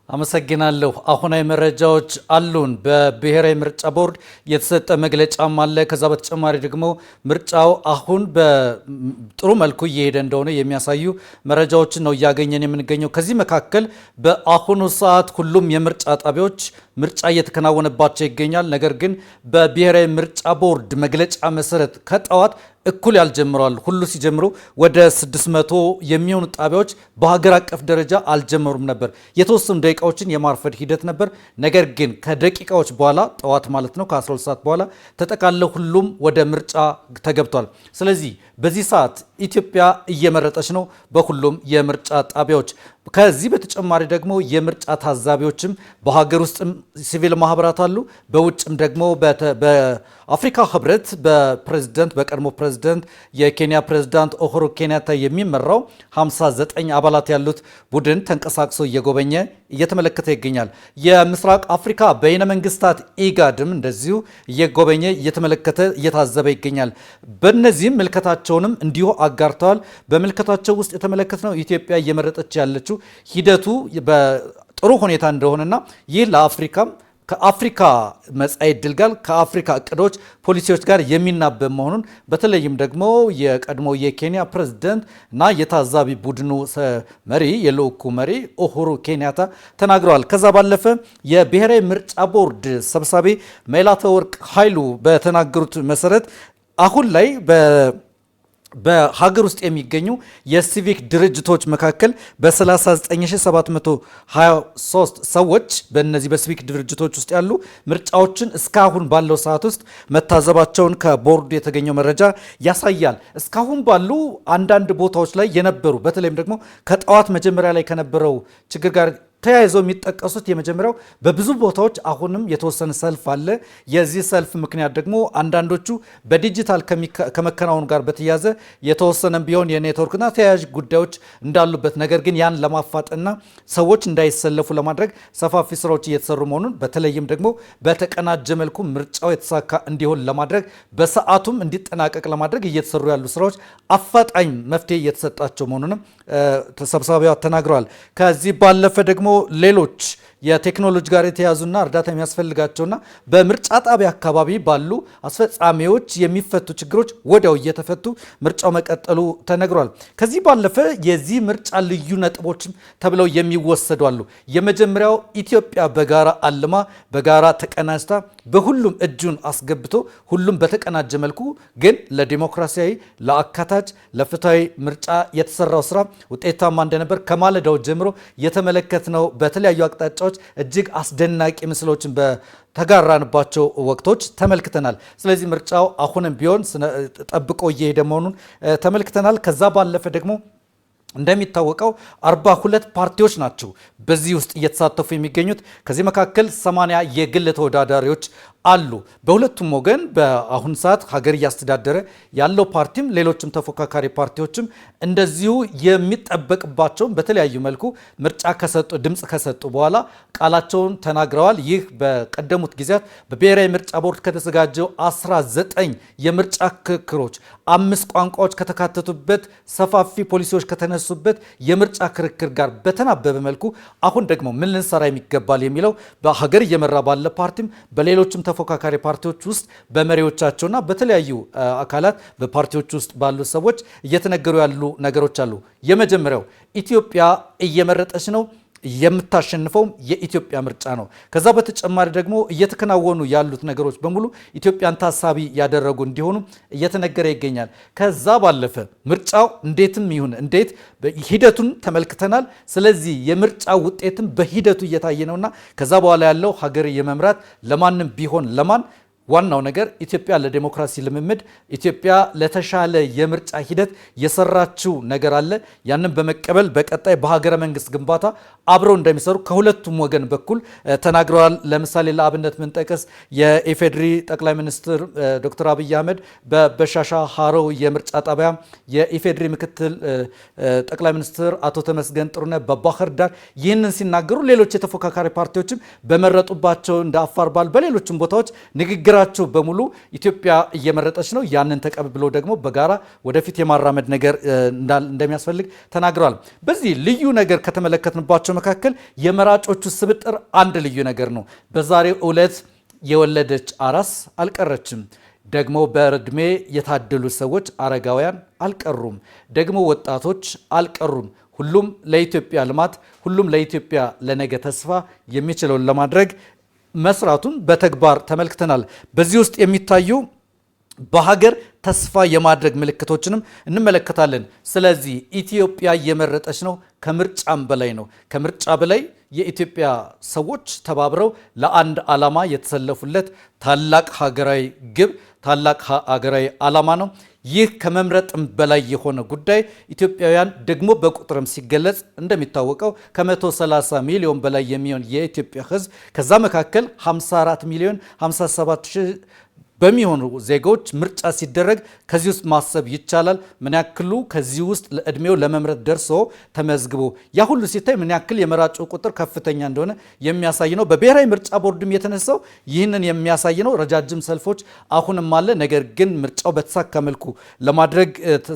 አመሰግናለሁ። አሁናዊ መረጃዎች አሉን። በብሔራዊ ምርጫ ቦርድ የተሰጠ መግለጫም አለ። ከዛ በተጨማሪ ደግሞ ምርጫው አሁን በጥሩ መልኩ እየሄደ እንደሆነ የሚያሳዩ መረጃዎችን ነው እያገኘን የምንገኘው። ከዚህ መካከል በአሁኑ ሰዓት ሁሉም የምርጫ ጣቢያዎች ምርጫ እየተከናወነባቸው ይገኛል። ነገር ግን በብሔራዊ ምርጫ ቦርድ መግለጫ መሰረት ከጠዋት እኩል ያልጀምራሉ። ሁሉ ሲጀምሩ ወደ 600 የሚሆኑ ጣቢያዎች በሀገር አቀፍ ደረጃ አልጀመሩም ነበር። የተወሰኑ ደቂቃዎችን የማርፈድ ሂደት ነበር። ነገር ግን ከደቂቃዎች በኋላ ጠዋት ማለት ነው ከ12 ሰዓት በኋላ ተጠቃለው ሁሉም ወደ ምርጫ ተገብቷል። ስለዚህ በዚህ ሰዓት ኢትዮጵያ እየመረጠች ነው በሁሉም የምርጫ ጣቢያዎች። ከዚህ በተጨማሪ ደግሞ የምርጫ ታዛቢዎችም በሀገር ውስጥም ሲቪል ማህበራት አሉ፣ በውጭም ደግሞ በአፍሪካ ህብረት በቀድሞ ፕሬዝዳንት የኬንያ ፕሬዝዳንት ኡሁሩ ኬንያታ የሚመራው 59 አባላት ያሉት ቡድን ተንቀሳቅሶ እየጎበኘ እየተመለከተ ይገኛል። የምስራቅ አፍሪካ በይነ መንግስታት ኢጋድም እንደዚሁ እየጎበኘ እየተመለከተ እየታዘበ ይገኛል። በእነዚህም ምልከታቸውንም እንዲሁ አጋርተዋል። በምልከታቸው ውስጥ የተመለከትነው ኢትዮጵያ እየመረጠች ያለችው ሂደቱ በጥሩ ሁኔታ እንደሆነና ይህ ለአፍሪካም ከአፍሪካ መጻኢ ዕድል ጋር ከአፍሪካ እቅዶች ፖሊሲዎች ጋር የሚናበብ መሆኑን በተለይም ደግሞ የቀድሞ የኬንያ ፕሬዝዳንት እና የታዛቢ ቡድኑ መሪ የልዑኩ መሪ ኡሁሩ ኬንያታ ተናግረዋል። ከዛ ባለፈ የብሔራዊ ምርጫ ቦርድ ሰብሳቢ መላተወርቅ ኃይሉ በተናገሩት መሰረት አሁን ላይ በሀገር ውስጥ የሚገኙ የሲቪክ ድርጅቶች መካከል በ39723 ሰዎች በእነዚህ በሲቪክ ድርጅቶች ውስጥ ያሉ ምርጫዎችን እስካሁን ባለው ሰዓት ውስጥ መታዘባቸውን ከቦርዱ የተገኘው መረጃ ያሳያል። እስካሁን ባሉ አንዳንድ ቦታዎች ላይ የነበሩ በተለይም ደግሞ ከጠዋት መጀመሪያ ላይ ከነበረው ችግር ጋር ተያይዘው የሚጠቀሱት የመጀመሪያው በብዙ ቦታዎች አሁንም የተወሰነ ሰልፍ አለ። የዚህ ሰልፍ ምክንያት ደግሞ አንዳንዶቹ በዲጂታል ከመከናወኑ ጋር በተያያዘ የተወሰነ ቢሆን የኔትወርክና ተያያዥ ጉዳዮች እንዳሉበት፣ ነገር ግን ያን ለማፋጠንና ሰዎች እንዳይሰለፉ ለማድረግ ሰፋፊ ስራዎች እየተሰሩ መሆኑን በተለይም ደግሞ በተቀናጀ መልኩ ምርጫው የተሳካ እንዲሆን ለማድረግ በሰዓቱም እንዲጠናቀቅ ለማድረግ እየተሰሩ ያሉ ስራዎች አፋጣኝ መፍትሄ እየተሰጣቸው መሆኑንም ተሰብሳቢዋ ተናግረዋል። ከዚህ ባለፈ ደግሞ ሌሎች የቴክኖሎጂ ጋር የተያዙና እርዳታ የሚያስፈልጋቸውና በምርጫ ጣቢያ አካባቢ ባሉ አስፈጻሚዎች የሚፈቱ ችግሮች ወዲያው እየተፈቱ ምርጫው መቀጠሉ ተነግሯል። ከዚህ ባለፈ የዚህ ምርጫ ልዩ ነጥቦችም ተብለው የሚወሰዱ አሉ። የመጀመሪያው ኢትዮጵያ በጋራ አልማ በጋራ ተቀናጅታ በሁሉም እጁን አስገብቶ ሁሉም በተቀናጀ መልኩ ግን ለዲሞክራሲያዊ ለአካታች ለፍትሃዊ ምርጫ የተሰራው ስራ ውጤታማ እንደነበር ከማለዳው ጀምሮ የተመለከትነው በተለያዩ አቅጣጫዎች እጅግ አስደናቂ ምስሎችን በተጋራንባቸው ወቅቶች ተመልክተናል። ስለዚህ ምርጫው አሁንም ቢሆን ጠብቆ እየሄደ መሆኑን ተመልክተናል። ከዛ ባለፈ ደግሞ እንደሚታወቀው 42 ፓርቲዎች ናቸው በዚህ ውስጥ እየተሳተፉ የሚገኙት። ከዚህ መካከል 80 የግል ተወዳዳሪዎች አሉ። በሁለቱም ወገን በአሁን ሰዓት ሀገር እያስተዳደረ ያለው ፓርቲም ሌሎችም ተፎካካሪ ፓርቲዎችም እንደዚሁ የሚጠበቅባቸውን በተለያዩ መልኩ ምርጫ ድምፅ ከሰጡ በኋላ ቃላቸውን ተናግረዋል። ይህ በቀደሙት ጊዜያት በብሔራዊ ምርጫ ቦርድ ከተዘጋጀው 19 የምርጫ ክርክሮች 5 ቋንቋዎች ከተካተቱበት ሰፋፊ ፖሊሲዎች ከተነሱበት የምርጫ ክርክር ጋር በተናበበ መልኩ አሁን ደግሞ ምን ልንሰራ የሚገባል የሚለው በሀገር እየመራ ባለ ፓርቲም በሌሎችም ተፎካካሪ ፓርቲዎች ውስጥ በመሪዎቻቸውና በተለያዩ አካላት በፓርቲዎች ውስጥ ባሉ ሰዎች እየተነገሩ ያሉ ነገሮች አሉ። የመጀመሪያው ኢትዮጵያ እየመረጠች ነው፣ የምታሸንፈው የኢትዮጵያ ምርጫ ነው። ከዛ በተጨማሪ ደግሞ እየተከናወኑ ያሉት ነገሮች በሙሉ ኢትዮጵያን ታሳቢ ያደረጉ እንዲሆኑ እየተነገረ ይገኛል። ከዛ ባለፈ ምርጫው እንዴትም ይሁን እንዴት ሂደቱን ተመልክተናል። ስለዚህ የምርጫ ውጤትም በሂደቱ እየታየ ነውና ከዛ በኋላ ያለው ሀገር የመምራት ለማንም ቢሆን ለማን ዋናው ነገር ኢትዮጵያ ለዲሞክራሲ ልምምድ ኢትዮጵያ ለተሻለ የምርጫ ሂደት የሰራችው ነገር አለ። ያንን በመቀበል በቀጣይ በሀገረ መንግስት ግንባታ አብረው እንደሚሰሩ ከሁለቱም ወገን በኩል ተናግረዋል። ለምሳሌ ለአብነት ምንጠቅስ የኢፌድሪ ጠቅላይ ሚኒስትር ዶክተር አብይ አህመድ በበሻሻ ሀረው የምርጫ ጣቢያ፣ የኢፌድሪ ምክትል ጠቅላይ ሚኒስትር አቶ ተመስገን ጥሩነህ በባህር ዳር ይህንን ሲናገሩ ሌሎች የተፎካካሪ ፓርቲዎችም በመረጡባቸው እንደ አፋር ባል በሌሎችም ቦታዎች ንግግር ንግግራቸው በሙሉ ኢትዮጵያ እየመረጠች ነው፣ ያንን ተቀብሎ ደግሞ በጋራ ወደፊት የማራመድ ነገር እንደሚያስፈልግ ተናግረዋል። በዚህ ልዩ ነገር ከተመለከትንባቸው መካከል የመራጮቹ ስብጥር አንድ ልዩ ነገር ነው። በዛሬው ዕለት የወለደች አራስ አልቀረችም። ደግሞ በእድሜ የታደሉ ሰዎች አረጋውያን አልቀሩም። ደግሞ ወጣቶች አልቀሩም። ሁሉም ለኢትዮጵያ ልማት፣ ሁሉም ለኢትዮጵያ ለነገ ተስፋ የሚችለውን ለማድረግ መስራቱን በተግባር ተመልክተናል። በዚህ ውስጥ የሚታዩ በሀገር ተስፋ የማድረግ ምልክቶችንም እንመለከታለን። ስለዚህ ኢትዮጵያ እየመረጠች ነው፣ ከምርጫም በላይ ነው። ከምርጫ በላይ የኢትዮጵያ ሰዎች ተባብረው ለአንድ ዓላማ የተሰለፉለት ታላቅ ሀገራዊ ግብ፣ ታላቅ ሀገራዊ ዓላማ ነው። ይህ ከመምረጥም በላይ የሆነ ጉዳይ ኢትዮጵያውያን ደግሞ በቁጥርም ሲገለጽ እንደሚታወቀው ከ130 ሚሊዮን በላይ የሚሆን የኢትዮጵያ ሕዝብ ከዛ መካከል 54 ሚሊዮን 57 ሺህ በሚሆኑ ዜጎች ምርጫ ሲደረግ ከዚህ ውስጥ ማሰብ ይቻላል ምን ያክሉ ከዚህ ውስጥ ለእድሜው ለመምረጥ ደርሶ ተመዝግቦ ያ ሁሉ ሲታይ ምን ያክል የመራጩ ቁጥር ከፍተኛ እንደሆነ የሚያሳይ ነው። በብሔራዊ ምርጫ ቦርድም የተነሳው ይህንን የሚያሳይ ነው። ረጃጅም ሰልፎች አሁንም አለ። ነገር ግን ምርጫው በተሳካ መልኩ ለማድረግ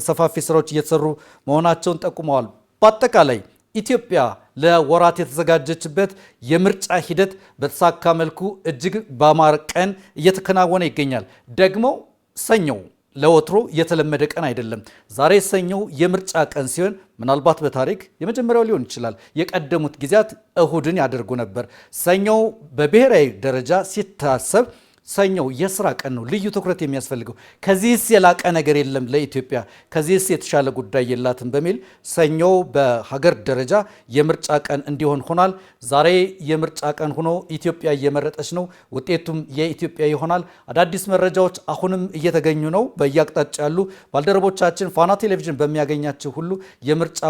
ሰፋፊ ስራዎች እየተሰሩ መሆናቸውን ጠቁመዋል። በአጠቃላይ ኢትዮጵያ ለወራት የተዘጋጀችበት የምርጫ ሂደት በተሳካ መልኩ እጅግ በአማረ ቀን እየተከናወነ ይገኛል። ደግሞ ሰኞው ለወትሮ የተለመደ ቀን አይደለም። ዛሬ ሰኞው የምርጫ ቀን ሲሆን ምናልባት በታሪክ የመጀመሪያው ሊሆን ይችላል። የቀደሙት ጊዜያት እሁድን ያደርጉ ነበር። ሰኞው በብሔራዊ ደረጃ ሲታሰብ ሰኞው የስራ ቀን ነው፣ ልዩ ትኩረት የሚያስፈልገው። ከዚህስ የላቀ ነገር የለም ለኢትዮጵያ፣ ከዚህስ የተሻለ ጉዳይ የላትም በሚል ሰኞው በሀገር ደረጃ የምርጫ ቀን እንዲሆን ሆኗል። ዛሬ የምርጫ ቀን ሆኖ ኢትዮጵያ እየመረጠች ነው። ውጤቱም የኢትዮጵያ ይሆናል። አዳዲስ መረጃዎች አሁንም እየተገኙ ነው። በየአቅጣጫ ያሉ ባልደረቦቻችን ፋና ቴሌቪዥን በሚያገኛቸው ሁሉ የምርጫ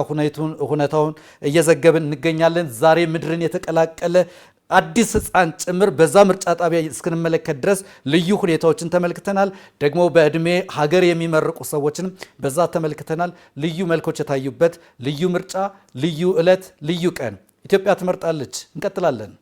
ሁኔታውን እየዘገብን እንገኛለን። ዛሬ ምድርን የተቀላቀለ አዲስ ሕፃን ጭምር በዛ ምርጫ ጣቢያ እስክንመለከት ድረስ ልዩ ሁኔታዎችን ተመልክተናል። ደግሞ በዕድሜ ሀገር የሚመርቁ ሰዎችንም በዛ ተመልክተናል። ልዩ መልኮች የታዩበት ልዩ ምርጫ፣ ልዩ ዕለት፣ ልዩ ቀን። ኢትዮጵያ ትመርጣለች። እንቀጥላለን።